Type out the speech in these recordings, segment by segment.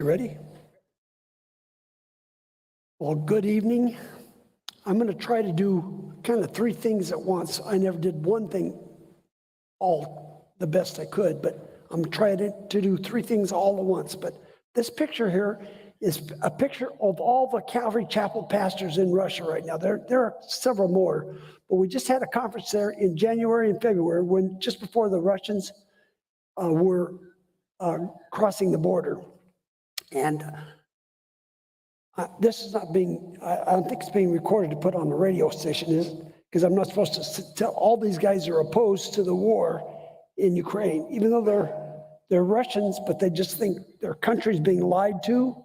You ready? Well, good evening. I'm going to try to do kind of three things at once. I never did one thing all the best I could, but I'm trying to do three things all at once. But this picture here is a picture of all the Calvary Chapel pastors in Russia right now. There are several more, but we just had a conference there in January and February when just before the Russians were crossing the border. And this is not being, I don't think it's being recorded to put on the radio station, is it? Because I'm not supposed to tell all these guys are opposed to the war in Ukraine, even though they're Russians, but they just think their country's being lied to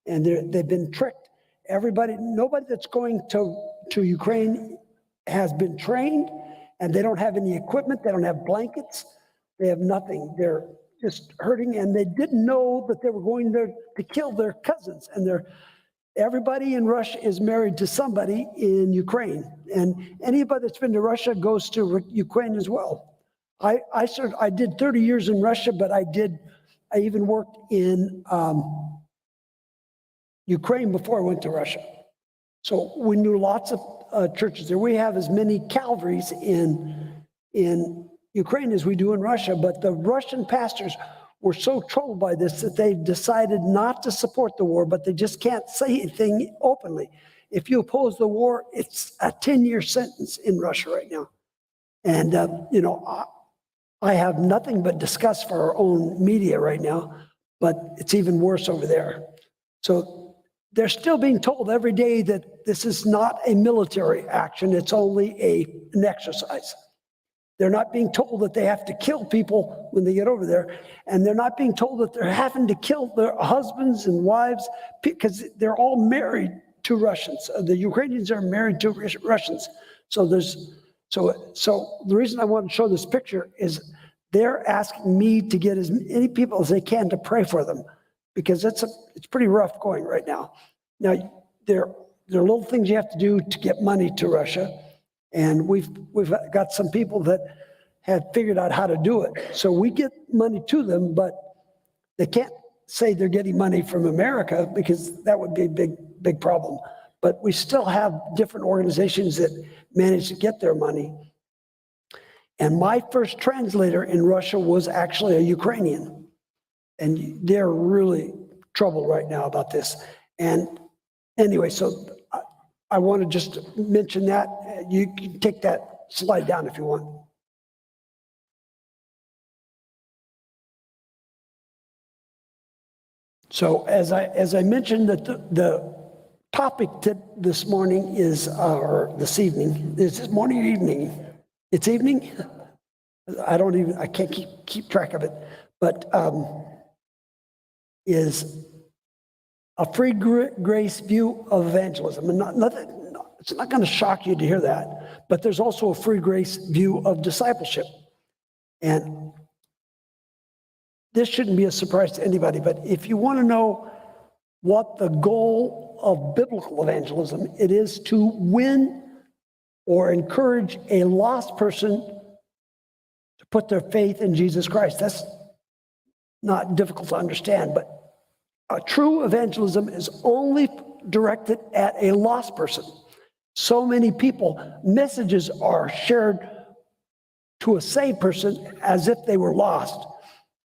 and they've been tricked. Nobody that's going to Ukraine has been trained, and they don't have any equipment, they don't have blankets, they have nothing. They're just hurting, and they didn't know that they were going to kill their cousins. And everybody in Russia is married to somebody in Ukraine. And anybody that's been to Russia goes to Ukraine as well. I did 30 years in Russia, but I even worked in Ukraine before I went to Russia. So we knew lots of churches there. We have as many Calvaries in Ukraine as we do in Russia, but the Russian pastors were so troubled by this that they decided not to support the war, but they just can't say anything openly. If you oppose the war, it's a 10-year sentence in Russia right now. And, I have nothing but disgust for our own media right now, but it's even worse over there. So they're still being told every day that this is not a military action, it's only an exercise. They're not being told that they have to kill people when they get over there. And they're not being told that they're having to kill their husbands and wives because they're all married to Russians. The Ukrainians are married to Russians. So the reason I want to show this picture is they're asking me to get as many people as they can to pray for them, because it's pretty rough going right now. Now, there are little things you have to do to get money to Russia. And we've got some people that have figured out how to do it. So we get money to them, but they can't say they're getting money from America because that would be a big problem. But we still have different organizations that manage to get their money. And my first translator in Russia was actually a Ukrainian. And they're really troubled right now about this. And anyway, so I want to just mention that. You can take that slide down if you want. So as I mentioned, that the topic this morning is, or this evening, is this morning or evening? It's evening? I can't keep track of it, but is a free grace view of evangelism. And it's not going to shock you to hear that, but there's also a free grace view of discipleship. And this shouldn't be a surprise to anybody, but if you want to know what the goal of biblical evangelism, it is to win or encourage a lost person to put their faith in Jesus Christ. That's not difficult to understand, but a true evangelism is only directed at a lost person. So many messages are shared to a saved person as if they were lost.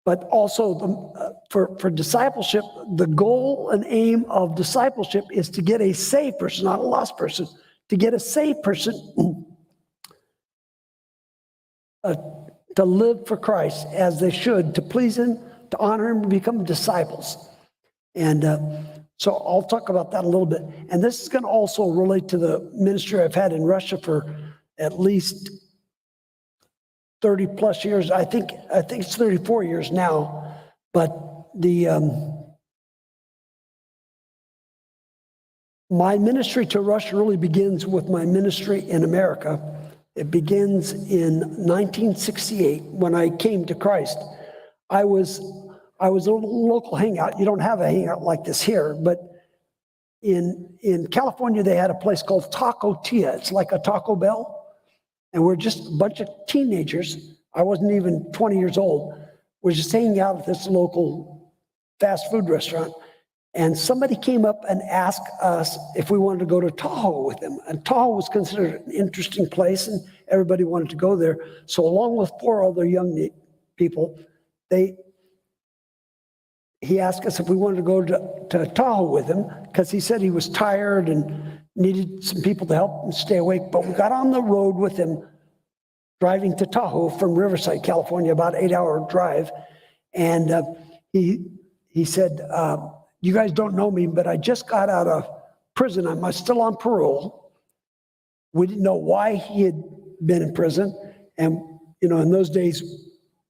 But also for discipleship, the goal and aim of discipleship is to get a saved person, not a lost person, to get a saved person to live for Christ as they should, to please Him, to honor Him, to become disciples. And so I'll talk about that a little bit. And this is going to also relate to the ministry I've had in Russia for at least 30 plus years. I think it's 34 years now. But my ministry to Russia really begins with my ministry in America. It begins in 1968 when I came to Christ. I was a local hangout. You don't have a hangout like this here, but in California, they had a place called Taco Tia. It's like a Taco Bell. And we're just a bunch of teenagers. I wasn't even 20 years old. We're just hanging out at this local fast food restaurant. And somebody came up and asked us if we wanted to go to Tahoe with them. And Tahoe was considered an interesting place, and everybody wanted to go there. So along with 4 other young people, he asked us if we wanted to go to Tahoe with him, because he said he was tired and needed some people to help him stay awake. But we got on the road with him, driving to Tahoe from Riverside, California, about an 8-hour drive. And he said, you guys don't know me, but I just got out of prison. I'm still on parole. We didn't know why he had been in prison. And, in those days,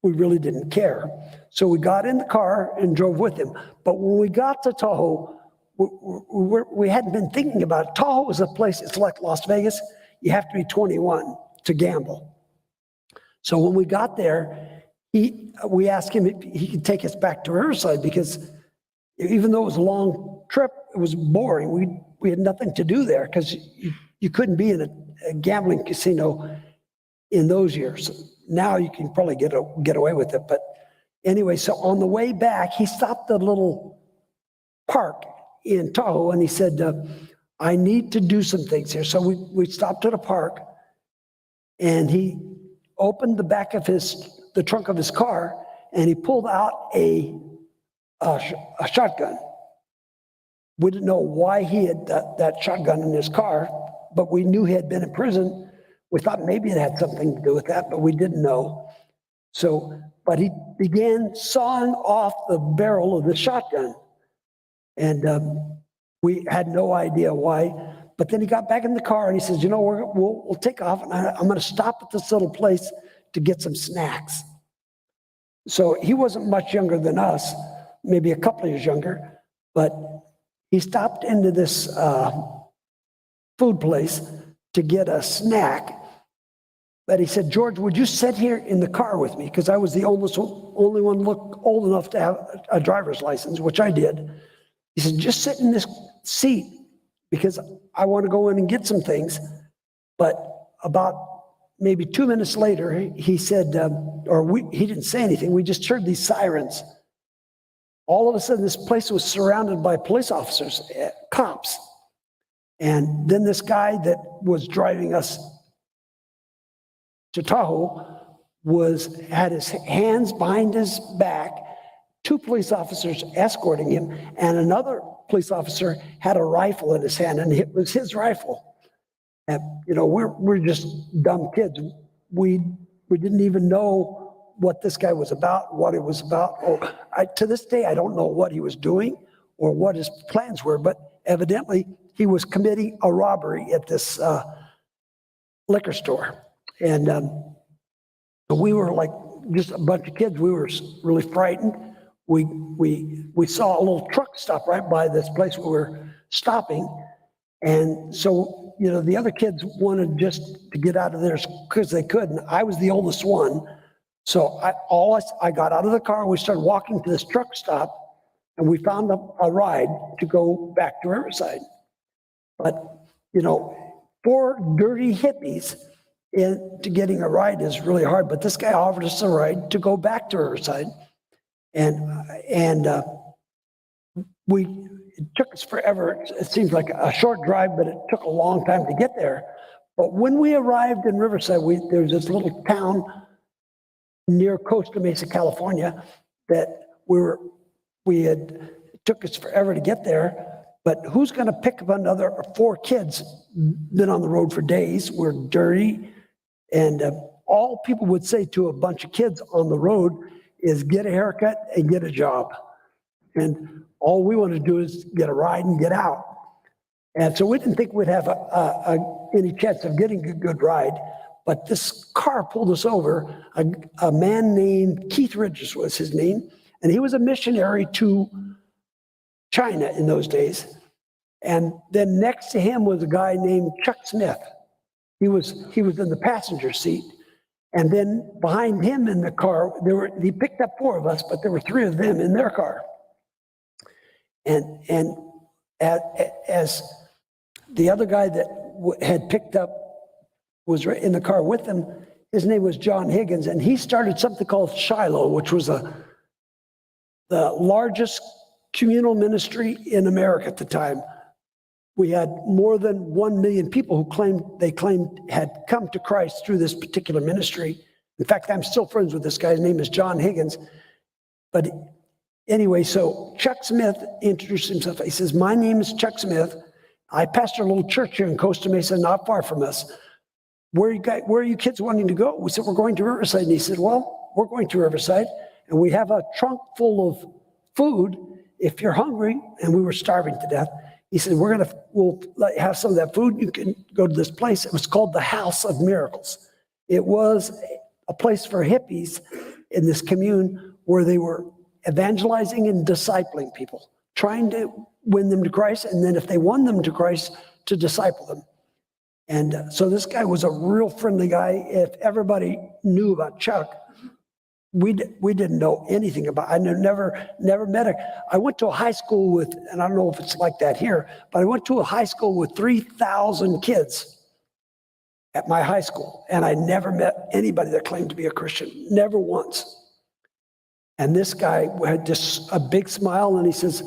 we really didn't care. So we got in the car and drove with him. But when we got to Tahoe, we hadn't been thinking about it. Tahoe is a place, it's like Las Vegas. You have to be 21 to gamble. So when we got there, we asked him if he could take us back to Riverside, because even though it was a long trip, it was boring. We had nothing to do there, because you couldn't be in a gambling casino in those years. Now you can probably get away with it. But anyway, so on the way back, he stopped at a little park in Tahoe, and he said, I need to do some things here. So we stopped at a park, and he opened the back of the trunk of his car, and he pulled out a shotgun. We didn't know why he had that shotgun in his car, but we knew he had been in prison. We thought maybe it had something to do with that, but we didn't know. But he began sawing off the barrel of the shotgun. And we had no idea why. But then he got back in the car and he says, we'll take off, and I'm going to stop at this little place to get some snacks. So he wasn't much younger than us, maybe a couple of years younger, but he stopped into this food place to get a snack. But he said, George, would you sit here in the car with me? Because I was the only one old enough to have a driver's license, which I did. He said, just sit in this seat, because I want to go in and get some things. But about maybe 2 minutes later, he said, he didn't say anything. We just heard these sirens. All of a sudden, this place was surrounded by police officers, cops. And then this guy that was driving us to Tahoe had his hands behind his back, 2 police officers escorting him, and another police officer had a rifle in his hand, and it was his rifle. And we're just dumb kids. We didn't even know what this guy was about, what it was about. To this day, I don't know what he was doing or what his plans were, but evidently he was committing a robbery at this liquor store. And we were like just a bunch of kids. We were really frightened. We saw a little truck stop right by this place we were stopping. And so, the other kids wanted just to get out of there because they could. And I was the oldest one. So I got out of the car. We started walking to this truck stop, and we found a ride to go back to Riverside. But, 4 dirty hippies into getting a ride is really hard. But this guy offered us a ride to go back to Riverside. And it took us forever. It seems like a short drive, but it took a long time to get there. But when we arrived in Riverside, there was this little town near Costa Mesa, California, that it took us forever to get there. But who's going to pick up another 4 kids? Been on the road for days. We're dirty. And all people would say to a bunch of kids on the road is get a haircut and get a job. And all we want to do is get a ride and get out. And so we didn't think we'd have any chance of getting a good ride. But this car pulled us over. A man named Keith Ridges was his name. And he was a missionary to China in those days. And then next to him was a guy named Chuck Smith. He was in the passenger seat. And then behind him in the car, he picked up 4 of us, but there were 3 of them in their car. And as the other guy that had picked up was in the car with him, his name was John Higgins, and he started something called Shiloh, which was the largest communal ministry in America at the time. We had more than 1 million people who claimed had come to Christ through this particular ministry. In fact, I'm still friends with this guy. His name is John Higgins. But anyway, so Chuck Smith introduced himself. He says, my name is Chuck Smith. I pastor a little church here in Costa Mesa, not far from us. Where are you kids wanting to go? We said, we're going to Riverside. And he said, well, we're going to Riverside, and we have a trunk full of food if you're hungry. And we were starving to death. He said, we'll have some of that food. You can go to this place. It was called the House of Miracles. It was a place for hippies in this commune where they were evangelizing and discipling people, trying to win them to Christ, and then if they won them to Christ, to disciple them. And so this guy was a real friendly guy. If everybody knew about Chuck, we didn't know anything about. I never met him. I went to a high school with, and I don't know if it's like that here, but I went to a high school with 3,000 kids at my high school, and I never met anybody that claimed to be a Christian, never once. And this guy had just a big smile, and he says,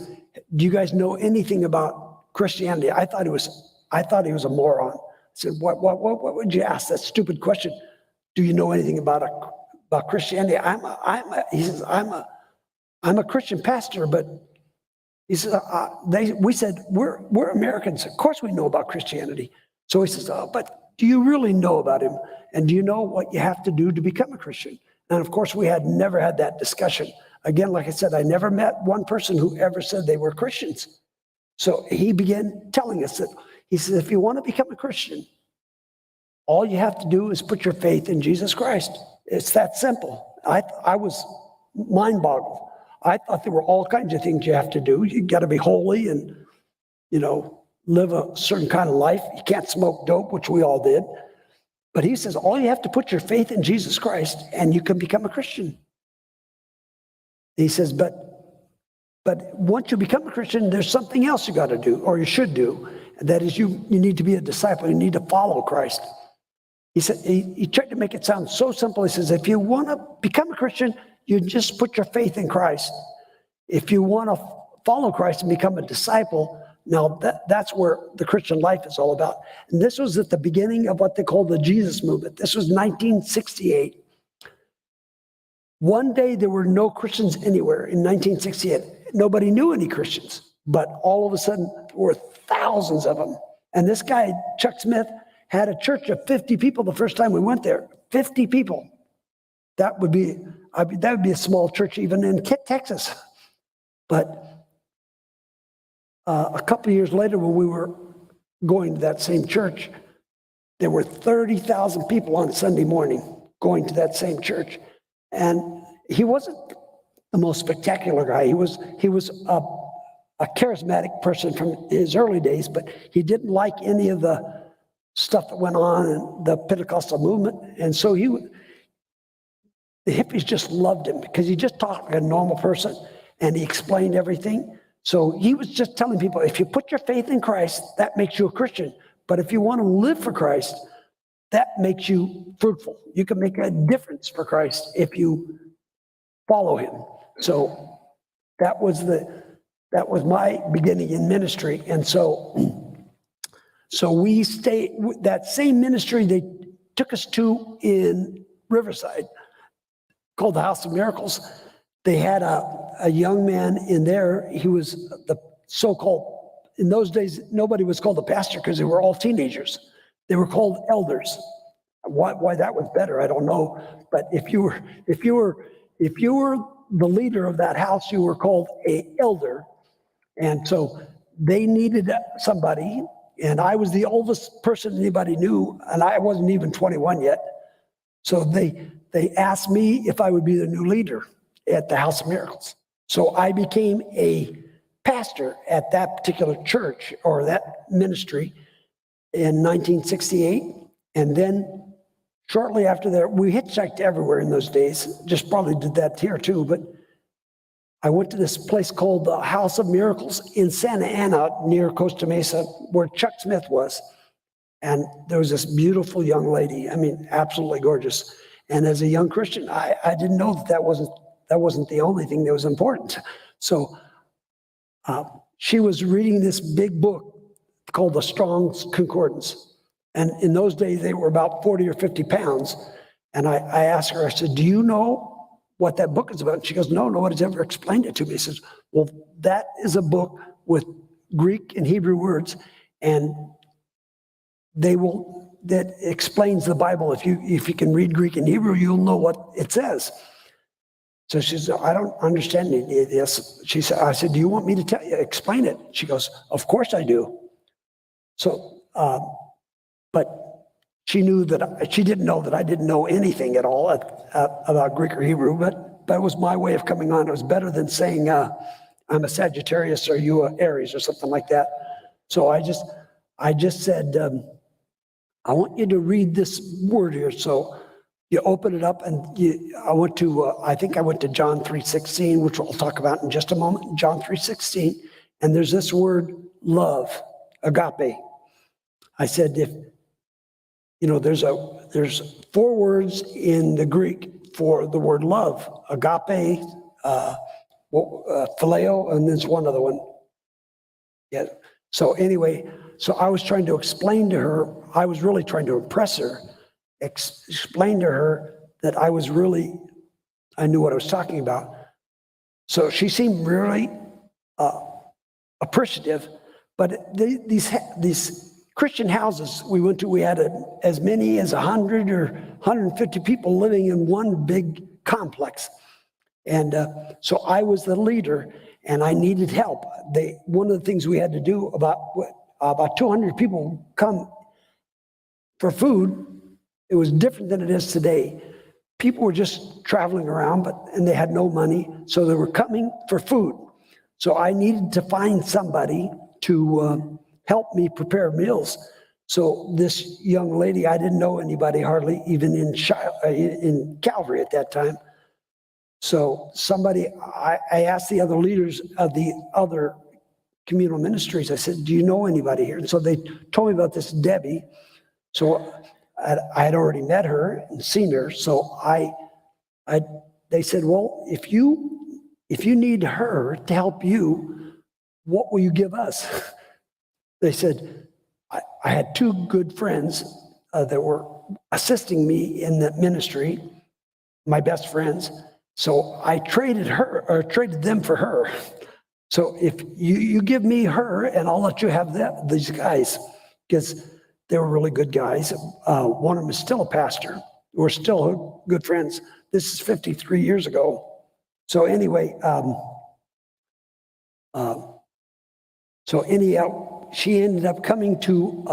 "Do you guys know anything about Christianity?" I thought he was a moron. I said, "What would you ask that stupid question? Do you know anything about Christianity?" He says, I'm a Christian pastor, but he says, we said, we're Americans. Of course we know about Christianity. So he says, but do you really know about him? And do you know what you have to do to become a Christian? And of course, we had never had that discussion. Again, like I said, I never met one person who ever said they were Christians. So he began telling us that, he says, if you want to become a Christian, all you have to do is put your faith in Jesus Christ. It's that simple. I was mind-boggled. I thought there were all kinds of things you have to do. You got to be holy and, live a certain kind of life. You can't smoke dope, which we all did. But he says, all you have to put your faith in Jesus Christ and you can become a Christian. He says, but once you become a Christian, there's something else you got to do, or you should do. And that is you need to be a disciple. You need to follow Christ. He said, he tried to make it sound so simple. He says, if you want to become a Christian, you just put your faith in Christ. If you want to follow Christ and become a disciple, now that's where the Christian life is all about. And this was at the beginning of what they call the Jesus movement. This was 1968. One day there were no Christians anywhere in 1968. Nobody knew any Christians, but all of a sudden there were thousands of them. And this guy, Chuck Smith, had a church of 50 people the first time we went there. 50 people. That would be a small church even in Texas. But a couple of years later, when we were going to that same church, there were 30,000 people on Sunday morning going to that same church. And he wasn't the most spectacular guy. He was a charismatic person from his early days, but he didn't like any of the stuff that went on in the Pentecostal movement. And so the hippies just loved him because he just talked like a normal person and he explained everything. So he was just telling people, if you put your faith in Christ, that makes you a Christian. But if you want to live for Christ, that makes you fruitful. You can make a difference for Christ if you follow him. So that was my beginning in ministry. And so we stayed, that same ministry they took us to in Riverside, called the House of Miracles. They had a young man in there. He was the so-called, in those days, nobody was called a pastor because they were all teenagers. They were called elders. Why that was better, I don't know. But if you were the leader of that house, you were called an elder. And so they needed somebody, and I was the oldest person anybody knew, and I wasn't even 21 yet. So they asked me if I would be the new leader at the House of Miracles. So I became a pastor at that particular church or that ministry in 1968. And then shortly after that, we hitchhiked everywhere in those days, just probably did that here too, but I went to this place called the House of Miracles in Santa Ana near Costa Mesa, where Chuck Smith was. And there was this beautiful young lady, absolutely gorgeous. And as a young Christian, I didn't know that wasn't the only thing that was important. So she was reading this big book called the Strong's Concordance. And in those days, they were about 40 or 50 pounds. And I asked her, I said, do you know what that book is about? And she goes, no, nobody's ever explained it to me. She says, well, that is a book with Greek and Hebrew words, and that explains the Bible. If you can read Greek and Hebrew, you'll know what it says. So she said, I don't understand this. I said, do you want me to tell you, explain it? She goes, of course I do. So, but she didn't know that I didn't know anything at all about Greek or Hebrew, but it was my way of coming on. It was better than saying, I'm a Sagittarius or you a Aries or something like that. So I just said, I want you to read this word here. So you open it up, and I think I went to John 3:16, which we'll talk about in just a moment. John 3:16, and there's this word love, agape. I said, there's 4 words in the Greek for the word love: agape, phileo, and there's one other one. Yeah. So anyway, so I was trying to explain to her, I was really trying to impress her, explain to her that I knew what I was talking about. So she seemed really appreciative, but these Christian houses we went to, we had as many as 100 or 150 people living in one big complex. And so I was the leader, and I needed help. One of the things we had to do, about 200 people come for food. It was different than it is today. People were just traveling around, and they had no money, so they were coming for food. So I needed to find somebody to help me prepare meals. So this young lady, I didn't know anybody hardly, even in Calvary at that time. So I asked the other leaders of the other communal ministries, I said, do you know anybody here? And so they told me about this Debbie. So I had already met her and seen her. So they said, well, if you need her to help you, what will you give us? They said, I had 2 good friends that were assisting me in that ministry, my best friends. So I traded them for her. So if you give me her, and I'll let you have these guys, because they were really good guys. One of them is still a pastor. We're still good friends. This is 53 years ago. So anyway, she ended up coming to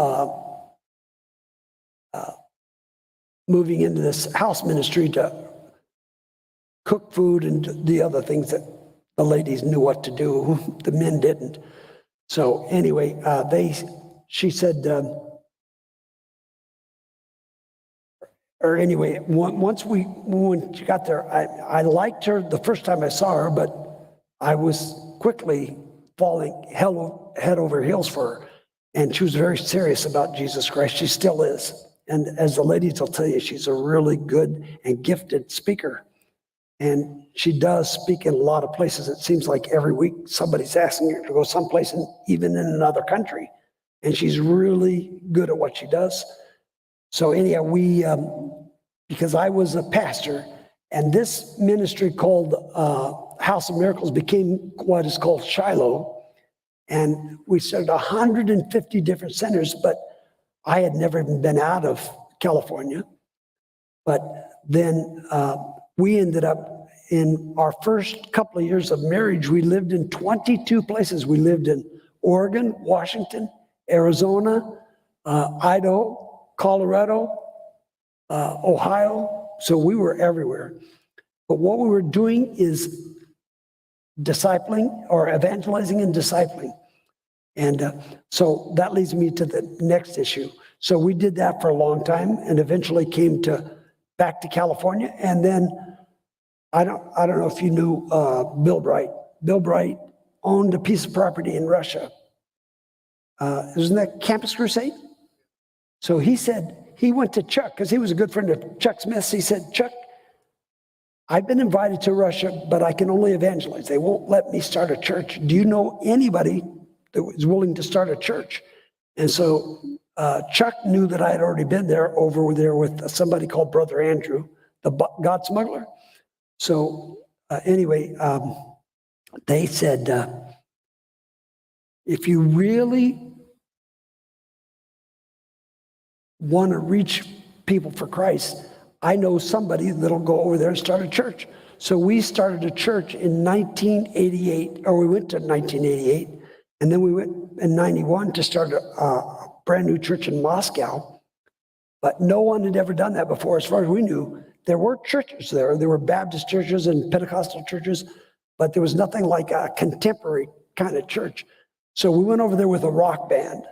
moving into this house ministry to cook food and the other things that the ladies knew what to do, the men didn't. So anyway, she said, once when she got there, I liked her the first time I saw her, but I was quickly falling head over heels for her. And she was very serious about Jesus Christ. She still is. And as the ladies will tell you, she's a really good and gifted speaker. And she does speak in a lot of places. It seems like every week somebody's asking her to go someplace, even in another country. And she's really good at what she does. So anyhow, because I was a pastor, and this ministry called House of Miracles became what is called Shiloh. And we started 150 different centers, but I had never even been out of California. But then we ended up, in our first couple of years of marriage, we lived in 22 places. We lived in Oregon, Washington, Arizona, Idaho, Colorado, Ohio. So we were everywhere. But what we were doing is discipling, or evangelizing and discipling. And so that leads me to the next issue. So we did that for a long time, and eventually came back to California. And then I don't know if you knew Bill Bright. Bill Bright owned a piece of property in Russia. Isn't that Campus Crusade? So he said, he went to Chuck, because he was a good friend of Chuck Smith's. He said, Chuck, I've been invited to Russia, but I can only evangelize. They won't let me start a church. Do you know anybody that was willing to start a church? And so Chuck knew that I had already been there over there with somebody called Brother Andrew, the God smuggler. So anyway, they said, if you really want to reach people for Christ, I know somebody that'll go over there and start a church. So we started a church in 1988, or we went to 1988, and then we went in 91 to start a brand new church in Moscow. But no one had ever done that before. As far as we knew, there were churches there. There were Baptist churches and Pentecostal churches, but there was nothing like a contemporary kind of church. So we went over there with a rock band.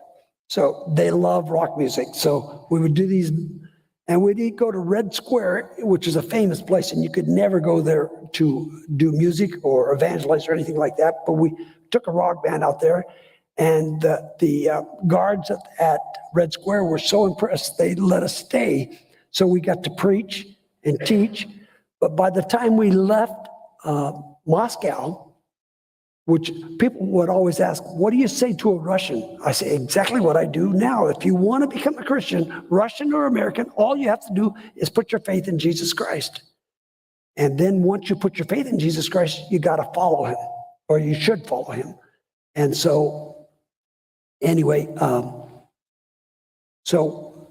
So they love rock music. So we would do these, and we'd go to Red Square, which is a famous place, and you could never go there to do music or evangelize or anything like that. But we took a rock band out there, and the guards at Red Square were so impressed, they let us stay. So we got to preach and teach. But by the time we left Moscow, which people would always ask, what do you say to a Russian? I say exactly what I do now. If you want to become a Christian, Russian or American, all you have to do is put your faith in Jesus Christ. And then once you put your faith in Jesus Christ, you got to follow him, or you should follow him. And so anyway, so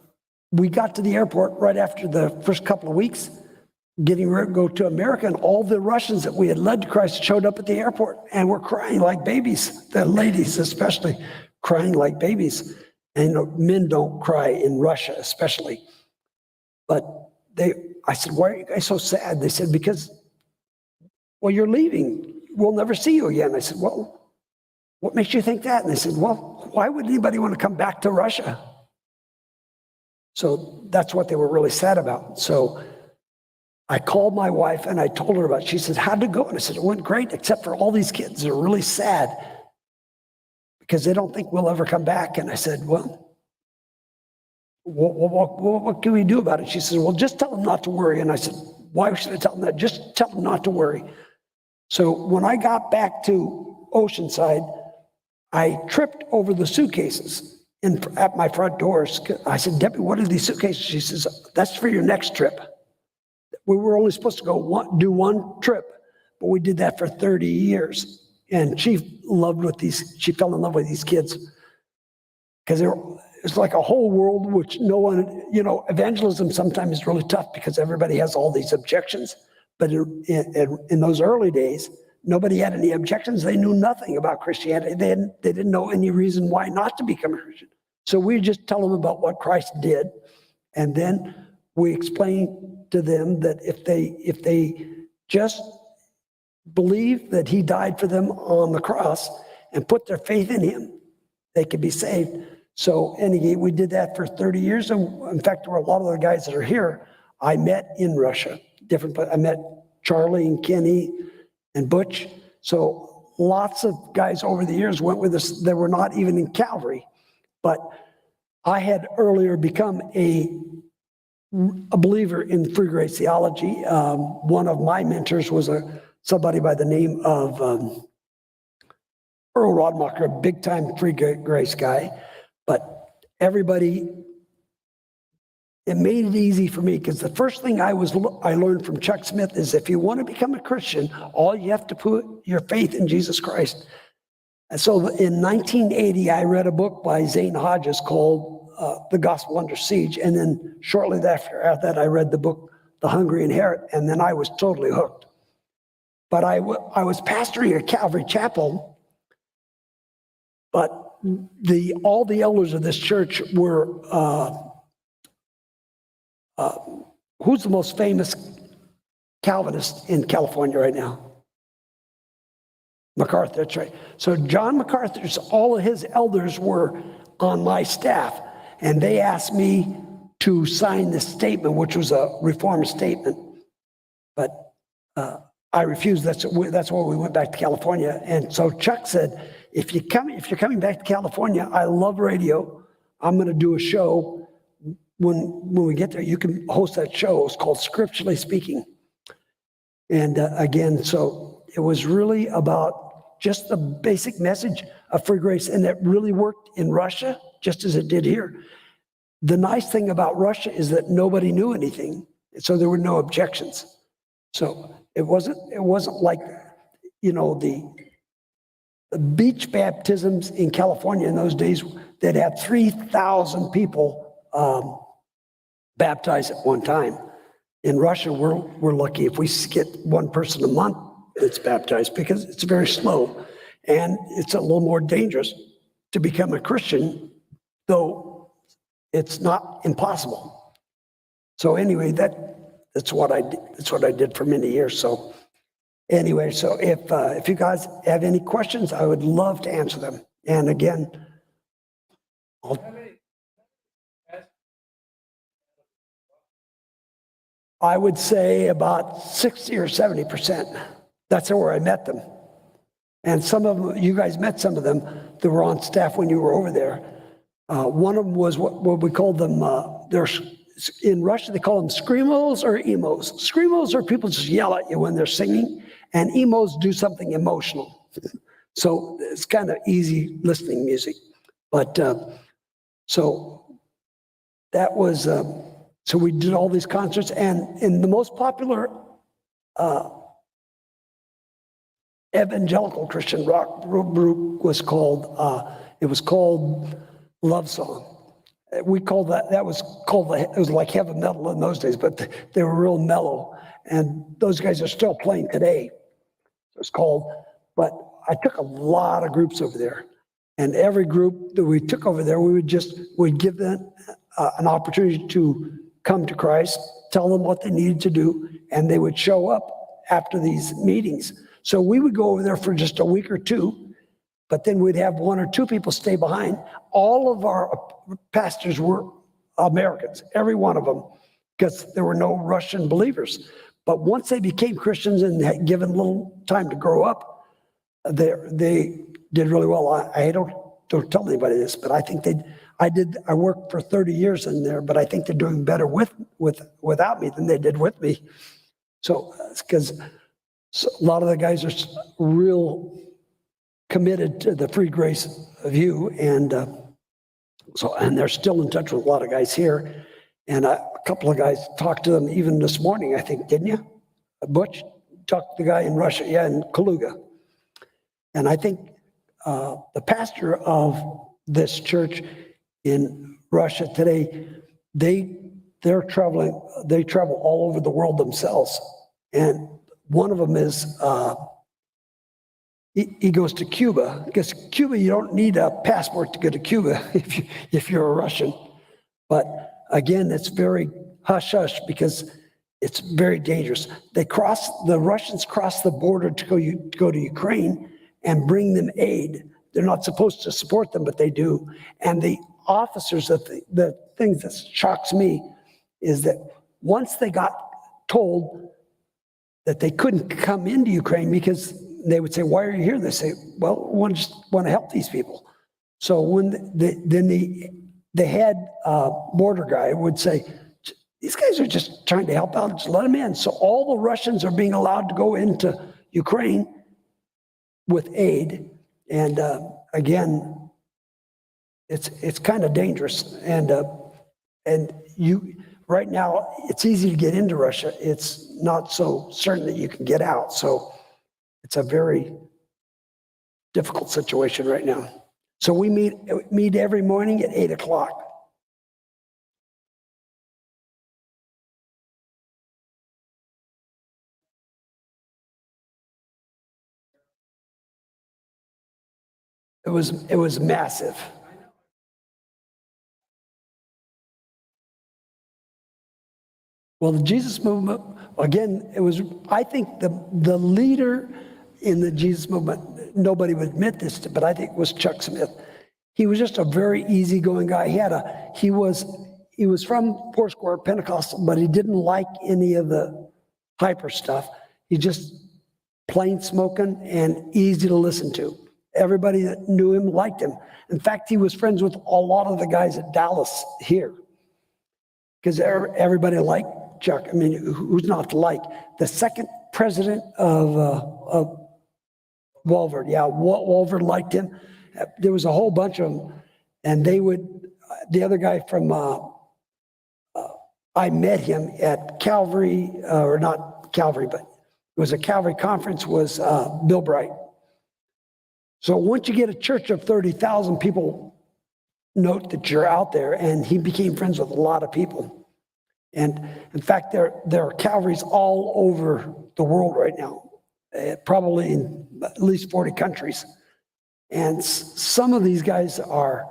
we got to the airport right after the first couple of weeks, getting ready to go to America, and all the Russians that we had led to Christ showed up at the airport and were crying like babies, the ladies especially crying like babies. And men don't cry in Russia especially. But I said, why are you guys so sad? They said, because, well, you're leaving. We'll never see you again. I said, well, what makes you think that? And they said, well, why would anybody want to come back to Russia? So that's what they were really sad about. So I called my wife and I told her about it. She said, how'd it go? And I said, it went great, except for all these kids are really sad because they don't think we'll ever come back. And I said, well, what can we do about it? She said, well, just tell them not to worry. And I said, why should I tell them that? Just tell them not to worry. So when I got back to Oceanside, I tripped over the suitcases at my front doors. I said, Debbie, what are these suitcases? She says, that's for your next trip. We were only supposed to do one trip, but we did that for 30 years. And she fell in love with these kids because it's like a whole world which no one, evangelism sometimes is really tough because everybody has all these objections. But in those early days, nobody had any objections. They knew nothing about Christianity. They didn't know any reason why not to become a Christian. So we just tell them about what Christ did. And then we explain to them that if they just believe that he died for them on the cross and put their faith in him, they could be saved. So anyway, we did that for 30 years. And in fact, there were a lot of the guys that are here I met in Russia. I met Charlie and Kenny and Butch. So lots of guys over the years went with us. They were not even in Calvary. But I had earlier become a believer in free grace theology. One of my mentors was somebody by the name of Earl Rodmacher, a big-time free grace guy. But everybody, it made it easy for me because the first thing I learned from Chuck Smith is if you want to become a Christian, all you have to put your faith in Jesus Christ. And so in 1980, I read a book by Zane Hodges called The Gospel Under Siege. And then shortly after that, I read the book, The Hungry Inherit, and then I was totally hooked. But I was pastoring a Calvary chapel, but all the elders of this church were, who's the most famous Calvinist in California right now? MacArthur, that's right. So John MacArthur's, all of his elders were on my staff. And they asked me to sign this statement, which was a reform statement. But I refused. That's why we went back to California. And so Chuck said, if you're coming back to California, I love radio. I'm going to do a show. When we get there, you can host that show. It's called Scripturally Speaking. And again, so it was really about just the basic message of free grace, and it really worked in Russia just as it did here. The nice thing about Russia is that nobody knew anything, so there were no objections. So it wasn't like, the beach baptisms in California in those days that had 3,000 people baptized at one time. In Russia, we're lucky if we get one person a month that's baptized, because it's very slow and it's a little more dangerous to become a Christian, though it's not impossible. So anyway, that's what I did. That's what I did for many years. So anyway, so if you guys have any questions, I would love to answer them. And again, I would say about 60 or 70%. That's where I met them. And some of them, you guys met some of them that were on staff when you were over there. One of them was what we called them, in Russia, they call them screamos or emos. Screamos are people just yell at you when they're singing, and emos do something emotional. So it's kind of easy listening music. But so that was, so we did all these concerts, and in the most popular evangelical Christian rock group was called, it was called Love Song. We called it was like heavy metal in those days, but they were real mellow. And those guys are still playing today. It's called, but I took a lot of groups over there. And every group that we took over there, we'd give them an opportunity to come to Christ, tell them what they needed to do, and they would show up after these meetings. So we would go over there for just a week or two, but then we'd have one or two people stay behind. All of our pastors were Americans, every one of them, because there were no Russian believers. But once they became Christians and had given a little time to grow up, they did really well. I don't tell anybody this, but I think I worked for 30 years in there, but I think they're doing better without me than they did with me. So it's because a lot of the guys are real committed to the free grace of you, and they're still in touch with a lot of guys here. And a couple of guys talked to them even this morning, I think, didn't you? Butch talked to the guy in Russia, in Kaluga. And I think the pastor of this church in Russia today, they travel all over the world themselves. And one of them is, he goes to Cuba, because Cuba, you don't need a passport to go to Cuba if you're a Russian. But again, it's very hush-hush because it's very dangerous. The Russians cross the border to go to Ukraine and bring them aid. They're not supposed to support them, but they do. And the officers, the thing that shocks me is that once they got told that they couldn't come into Ukraine, because they would say, "Why are you here?" They say, "Well, we just want to help these people." So when the head border guy would say, "These guys are just trying to help out, just let them in." So all the Russians are being allowed to go into Ukraine with aid. And again, it's kind of dangerous. And right now, it's easy to get into Russia. It's not so certain that you can get out. So it's a very difficult situation right now. So we meet every morning at 8 o'clock. It was massive. Well, the Jesus movement, again, I think the leader in the Jesus movement, nobody would admit this, but I think it was Chuck Smith. He was just a very easygoing guy. He was from Foursquare Pentecostal, but he didn't like any of the hyper stuff. He just plain smoking and easy to listen to. Everybody that knew him liked him. In fact, he was friends with a lot of the guys at Dallas here, because everybody liked Chuck. I mean, who's not to like? The second president of Walford. Yeah, Walford liked him. There was a whole bunch of them. And the other guy from, I met him at Calvary, or not Calvary, but it was a Calvary conference, was Bill Bright. So once you get a church of 30,000 people, note that you're out there, and he became friends with a lot of people. And in fact, there are Calvaries all over the world right now, probably in at least 40 countries. And some of these guys are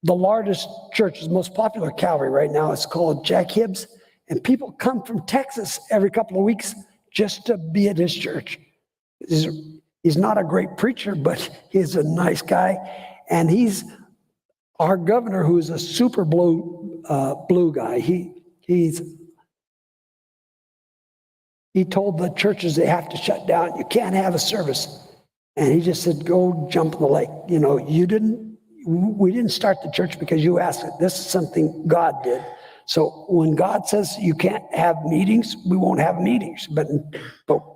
the largest church, the most popular Calvary right now. It's called Jack Hibbs. And people come from Texas every couple of weeks just to be at his church. He's not a great preacher, but he's a nice guy. And he's our governor, who is a super blue guy. He told the churches they have to shut down. You can't have a service. And he just said, go jump in the lake. You know, we didn't start the church because you asked it. This is something God did. So when God says you can't have meetings, we won't have meetings. But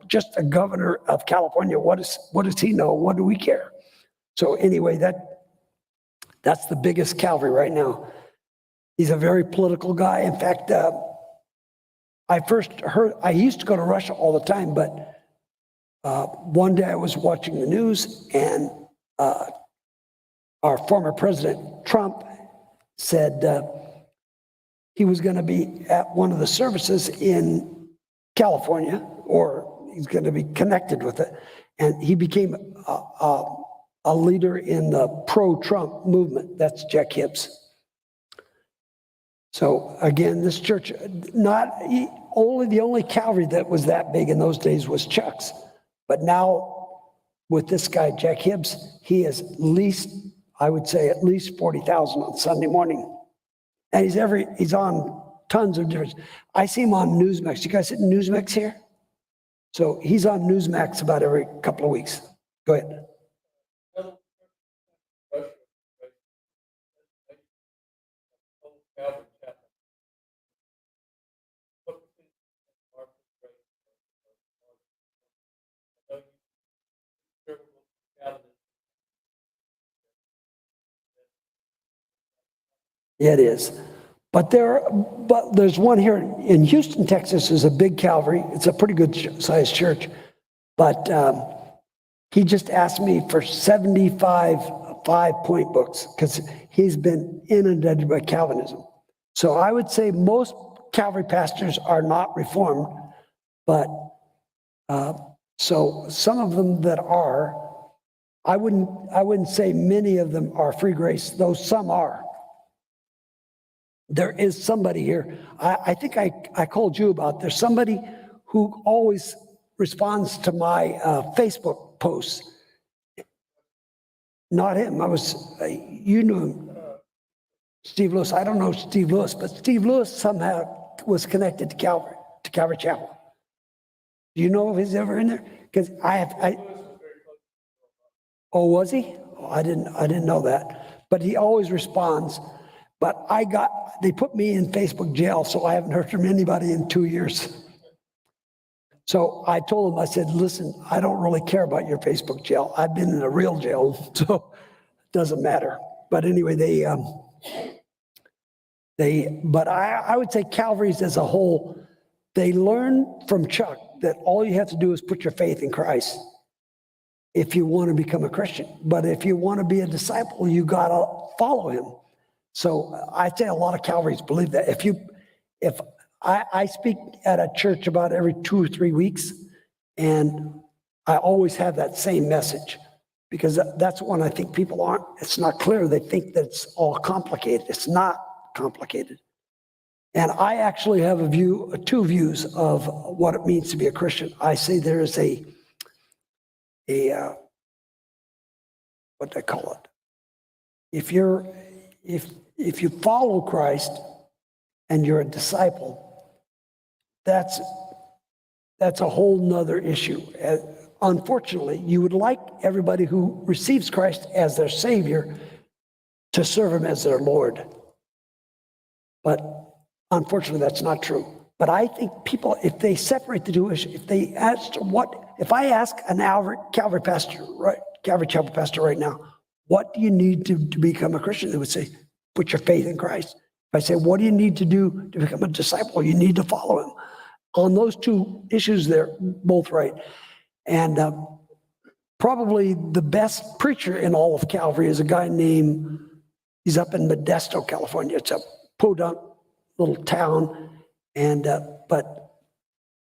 just the governor of California, what does he know? What do we care? So anyway, that's the biggest Calvary right now. He's a very political guy. In fact, I used to go to Russia all the time, but one day I was watching the news, and our former President Trump said he was going to be at one of the services in California, or he's going to be connected with it. And he became a leader in the pro-Trump movement. That's Jack Hibbs. So again, this church, the only Calvary that was that big in those days was Chuck's. But now with this guy, Jack Hibbs, he is I would say at least 40,000 on Sunday morning. And he's on tons of different, I see him on Newsmax. You guys sit in Newsmax here? So he's on Newsmax about every couple of weeks. Go ahead. It is. But there's one here in Houston, Texas, is a big Calvary. It's a pretty good sized church. But he just asked me for 75 5-point books because he's been inundated by Calvinism. So I would say most Calvary pastors are not Reformed, but so some of them that are, I wouldn't say many of them are free grace, though some are. There is somebody here, I think I called you about, there's somebody who always responds to my Facebook posts. Not him, you knew him, Steve Lewis. I don't know Steve Lewis, but Steve Lewis somehow was connected to Calvary Chapel. Do you know if he's ever in there? Because oh, was he? Oh, I didn't know that. But he always responds. But they put me in Facebook jail, so I haven't heard from anybody in 2 years. So I told him, I said, listen, I don't really care about your Facebook jail. I've been in a real jail, so it doesn't matter. But anyway, but I would say Calvary's as a whole, they learn from Chuck that all you have to do is put your faith in Christ if you want to become a Christian. But if you want to be a disciple, you got to follow him. So I'd say a lot of Calvaries believe that. If I speak at a church about every 2 or 3 weeks, and I always have that same message, because that's when I think people it's not clear. They think that it's all complicated. It's not complicated. And I actually have two views of what it means to be a Christian. I say there is what do I call it? If you follow Christ and you're a disciple, that's a whole nother issue. Unfortunately, you would like everybody who receives Christ as their Savior to serve him as their Lord. But unfortunately, that's not true. But I think people, if they separate the two issues, if I ask an Calvary pastor, right, Calvary Chapel pastor right now, what do you need to become a Christian? They would say, put your faith in Christ. If I say, what do you need to do to become a disciple? You need to follow him. On those two issues, they're both right. And probably the best preacher in all of Calvary is a guy named, he's up in Modesto, California. It's a podunk little town. And, but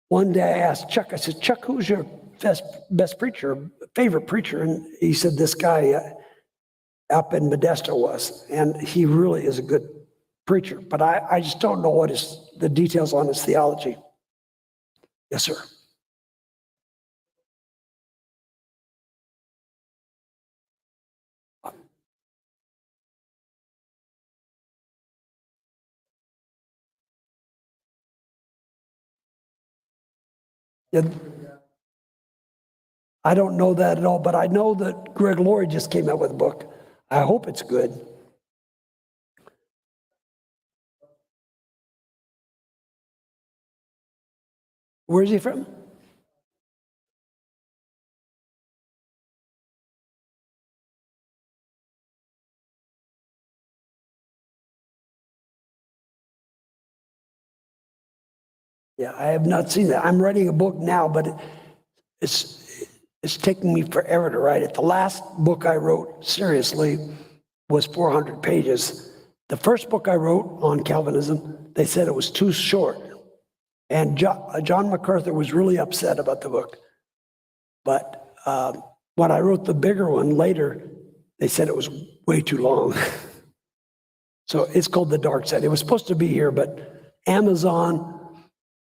one day I asked Chuck, I said, Chuck, who's your best preacher, favorite preacher? And he said, this guy up in Modesto was, and he really is a good preacher, but I just don't know what the details on his theology. Yes, sir. Yeah, I don't know that at all, but I know that Greg Laurie just came out with a book. I hope it's good. Where is he from? Yeah, I have not seen that. I'm writing a book now, but it's taking me forever to write it. The last book I wrote, seriously, was 400 pages. The first book I wrote on Calvinism, they said it was too short. And John MacArthur was really upset about the book. But when I wrote the bigger one later, they said it was way too long. So it's called The Dark Side. It was supposed to be here, but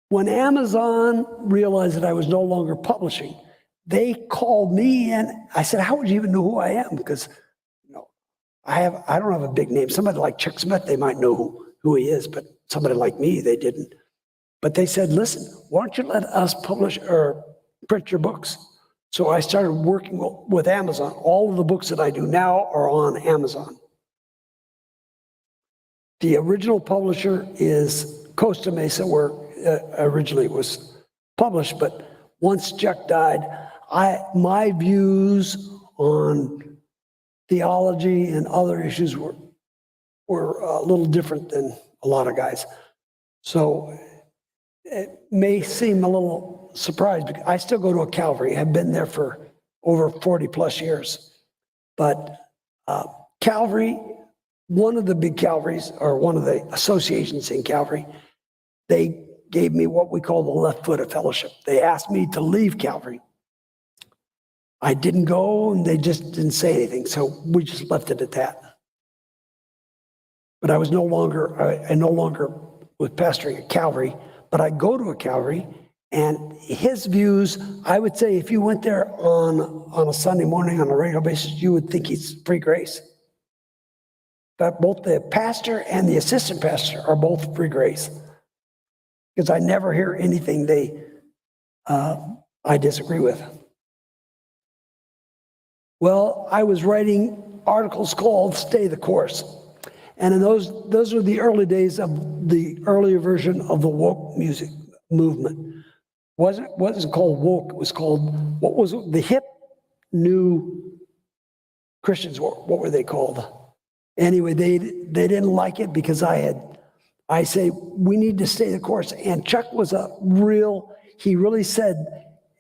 when Amazon realized that I was no longer publishing, they called me and I said, how would you even know who I am? Because I don't have a big name. Somebody like Chuck Smith, they might know who he is, but somebody like me, they didn't. But they said, listen, why don't you let us publish or print your books? So I started working with Amazon. All of the books that I do now are on Amazon. The original publisher is Costa Mesa, where originally it was published. But once Chuck died, my views on theology and other issues were a little different than a lot of guys. So it may seem a little surprised, because I still go to a Calvary. I've been there for over 40 plus years. But Calvary, one of the big Calvaries, or one of the associations in Calvary, they gave me what we call the left foot of fellowship. They asked me to leave Calvary. I didn't go, and they just didn't say anything. So we just left it at that. But I no longer was pastoring at Calvary, but I go to a Calvary, and his views, I would say if you went there on a Sunday morning on a regular basis, you would think he's free grace. But both the pastor and the assistant pastor are both free grace, because I never hear anything I disagree with. Well, I was writing articles called Stay the Course. And in those were the early days of the earlier version of the woke music movement. Wasn't called woke, it was called, what was it? The hip new Christians, what were they called? Anyway, they didn't like it because I say, we need to stay the course. And Chuck was he really said,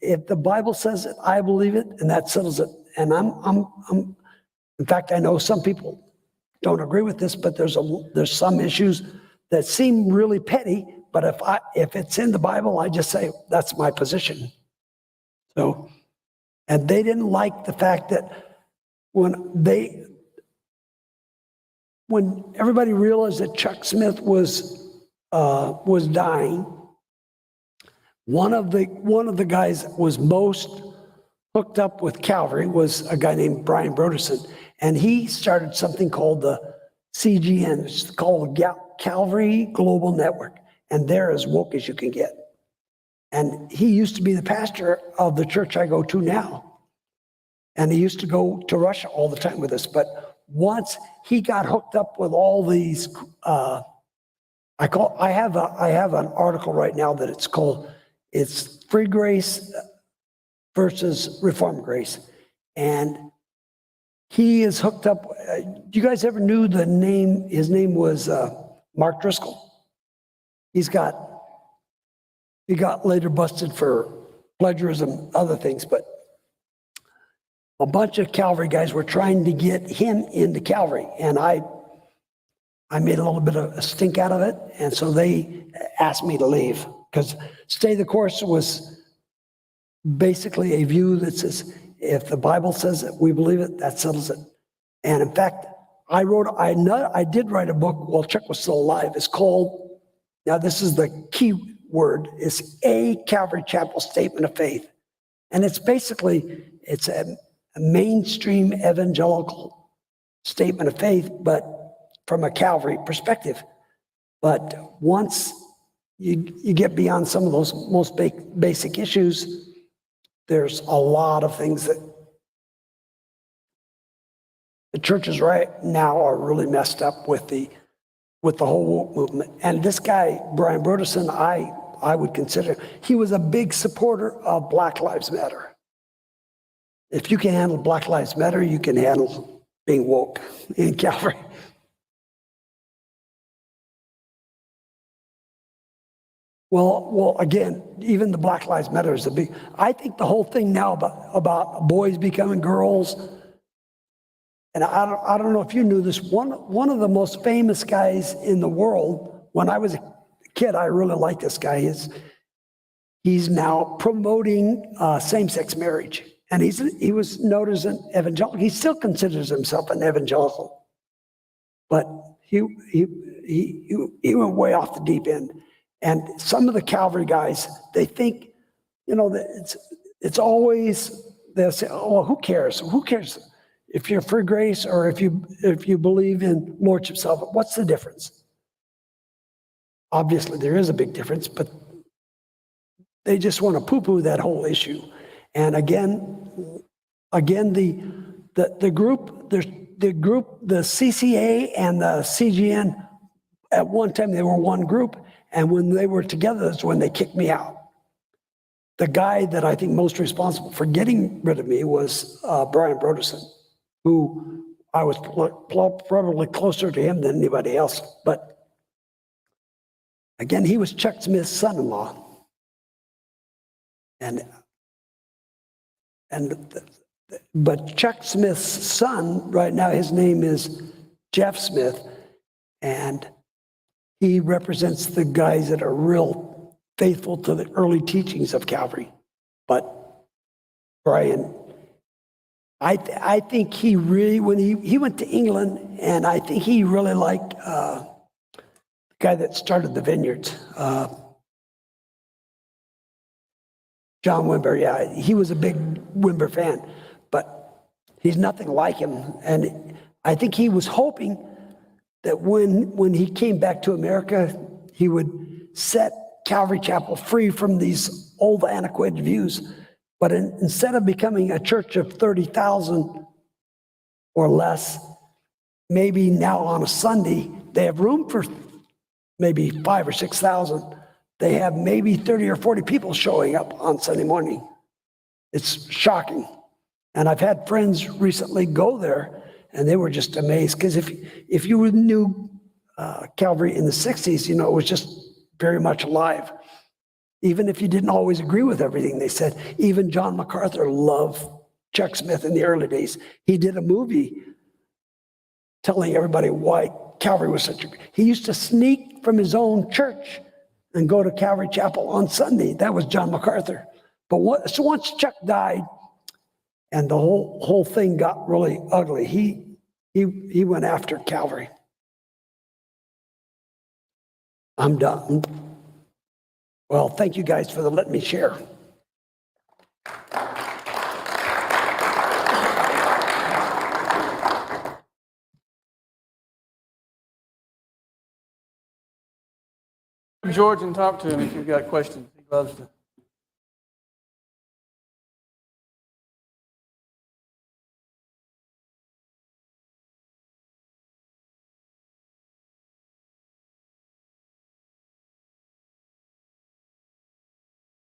if the Bible says it, I believe it, and that settles it. And in fact, I know some people don't agree with this, but there's some issues that seem really petty, but if it's in the Bible, I just say, that's my position. So, and they didn't like the fact that when everybody realized that Chuck Smith was dying, one of the guys that was most hooked up with Calvary was a guy named Bryson, and he started something called the CGN, it's called Calvary Global Network, and they're as woke as you can get. And he used to be the pastor of the church I go to now, and he used to go to Russia all the time with us. But once he got hooked up with all these I have an article right now that it's free grace versus reformed grace. And he is hooked up. You guys ever knew the name? His name was Mark Driscoll. He got later busted for plagiarism, other things, but a bunch of Calvary guys were trying to get him into Calvary. And I made a little bit of a stink out of it. And so they asked me to leave, because Stay the Course was basically a view that says, if the Bible says it, we believe it, that settles it. And in fact, I did write a book while Chuck was still alive. It's called, now this is the key word, is A Calvary Chapel Statement of Faith. And it's basically, it's a mainstream evangelical statement of faith, but from a Calvary perspective. But once you get beyond some of those most basic issues, there's a lot of things that the churches right now are really messed up with the whole woke movement. And this guy, Brian Broderson, I would consider, he was a big supporter of Black Lives Matter. If you can handle Black Lives Matter, you can handle being woke in Calvary. Well, again, even the Black Lives Matter is I think the whole thing now about boys becoming girls, and I don't know if you knew this, one of the most famous guys in the world, when I was a kid, I really liked this guy, he's now promoting same-sex marriage. And he was known as an evangelical. He still considers himself an evangelical. But he went way off the deep end. And some of the Calvary guys, they think, that it's always, they'll say, oh, who cares? Who cares if you're free grace or if you believe in lordship self? What's the difference? Obviously, there is a big difference, but they just want to poo-poo that whole issue. And again, the group, the CCA and the CGN, at one time they were one group, and when they were together, that's when they kicked me out. The guy that I think most responsible for getting rid of me was Brian Broderson, who I was probably closer to him than anybody else. But again, he was Chuck Smith's son-in-law. But Chuck Smith's son, right now, his name is Jeff Smith, and he represents the guys that are real faithful to the early teachings of Calvary. But Brian, I think he really, when he went to England, and I think he really liked the guy that started the Vineyards, John Wimber. Yeah, he was a big Wimber fan, but he's nothing like him. And I think he was hoping that when he came back to America, he would set Calvary Chapel free from these old antiquated views. But instead of becoming a church of 30,000 or less, maybe now on a Sunday, they have room for maybe 5,000 or 6,000. They have maybe 30 or 40 people showing up on Sunday morning. It's shocking. And I've had friends recently go there, and they were just amazed. Because if you knew Calvary in the 60s, it was just very much alive. Even if you didn't always agree with everything they said. Even John MacArthur loved Chuck Smith in the early days. He did a movie telling everybody why Calvary was such a... He used to sneak from his own church and go to Calvary Chapel on Sunday. That was John MacArthur. But so once Chuck died and the whole thing got really ugly, he went after Calvary. I'm done. Well, thank you guys for letting me share. George, and talk to him if you've got questions. He loves to.